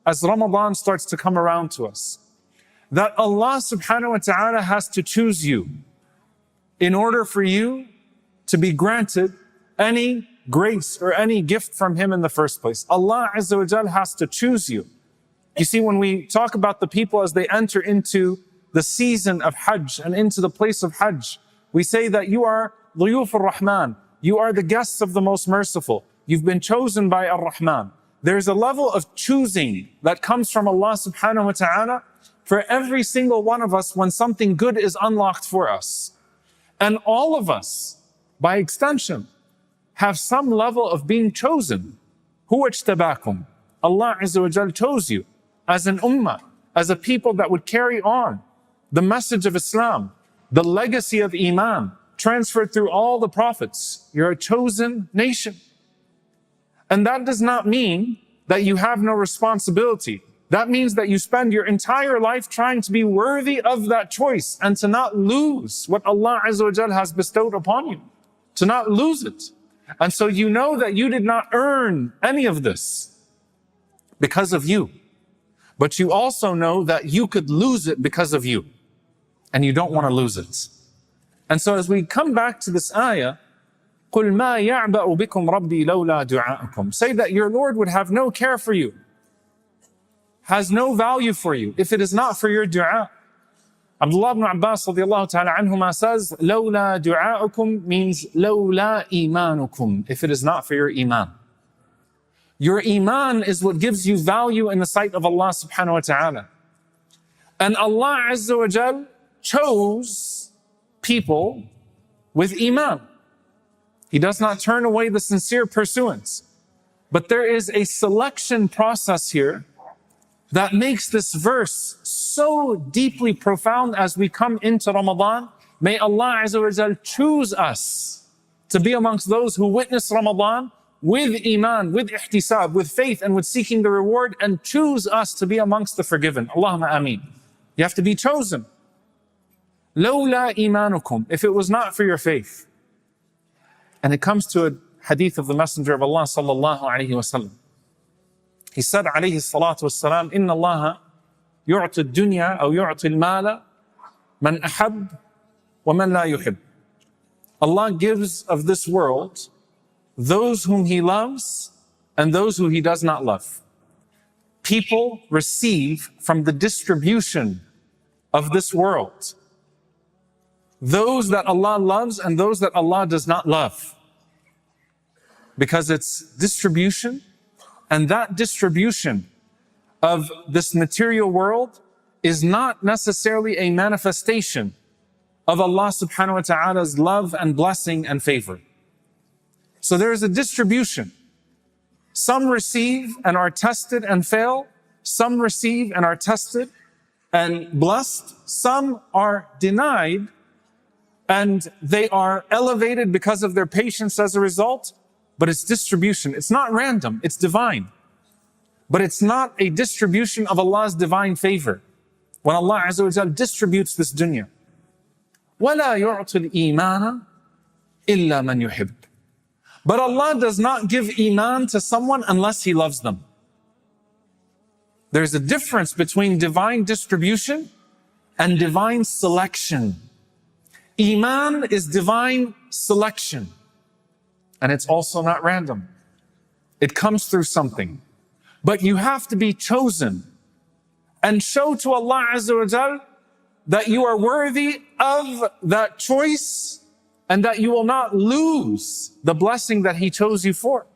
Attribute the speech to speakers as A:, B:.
A: as Ramadan starts to come around to us, that Allah subhanahu wa ta'ala has to choose you in order for you to be granted any grace or any gift from Him in the first place. Allah Azza wa Jal has to choose you. You see, when we talk about the people as they enter into the season of Hajj and into the place of Hajj, we say that you are Dhuyuf ar-Rahman. You are the guests of the Most Merciful. You've been chosen by Ar-Rahman. There's a level of choosing that comes from Allah subhanahu wa ta'ala for every single one of us when something good is unlocked for us. And all of us, by extension, have some level of being chosen. Huwa ijtabakum. Allah Azza wa Jal chose you as an ummah, as a people that would carry on the message of Islam, the legacy of iman, transferred through all the prophets. You're a chosen nation. And that does not mean that you have no responsibility. That means that you spend your entire life trying to be worthy of that choice and to not lose what Allah Azza wa Jal has bestowed upon you, to not lose it. And so you know that you did not earn any of this because of you. But you also know that you could lose it because of you. And you don't want to lose it. And so as we come back to this ayah, قُلْ مَا يَعْبَأُ بِكُمْ رَبِّي لَوْلَا دُعَاءَكُمْ. Say that your Lord would have no care for you, has no value for you, if it is not for your dua. Abdullah ibn Abbas radiallahu ta'ala anhuma says, لَوْلَا دُعَاءُكُمْ means لَوْلَا إِيمَانُكُمْ, if it is not for your iman. Your iman is what gives you value in the sight of Allah subhanahu wa ta'ala. And Allah Azza wa Jal chose people with iman. He does not turn away the sincere pursuance. But there is a selection process here that makes this verse so deeply profound as we come into Ramadan. May Allah Azza wa Jal choose us to be amongst those who witness Ramadan with iman, with ihtisab, with faith, and with seeking the reward, and choose us to be amongst the forgiven. Allahumma ameen. You have to be chosen. لَوْلَا إِيمَانُكُمْ, if it was not for your faith. And it comes to a hadith of the Messenger of Allah sallallahu alayhi wa sallam. He said alayhi salatu wassalam, إِنَّ اللَّهَ يُعْطِ الدُّنْيَا أو يُعْطِ الْمَالَ مَنْ أَحَبْ وَمَنْ لَا يُحِبْ. Allah gives of this world those whom He loves and those who He does not love. People receive from the distribution of this world those that Allah loves and those that Allah does not love. Because it's distribution, and that distribution of this material world is not necessarily a manifestation of Allah subhanahu wa ta'ala's love and blessing and favor. So there is a distribution. Some receive and are tested and fail. Some receive and are tested and blessed. Some are denied and they are elevated because of their patience as a result. But it's distribution. It's not random. It's divine. But it's not a distribution of Allah's divine favor. When Allah Azza wa Jal distributes this dunya. وَلَا يُعْطِ الْإِيمَانَ إِلَّا مَنْ يُحِبْ. But Allah does not give iman to someone unless He loves them. There's a difference between divine distribution and divine selection. Iman is divine selection. And it's also not random. It comes through something. But you have to be chosen and show to Allah Azza wa Jal that you are worthy of that choice and that you will not lose the blessing that He chose you for.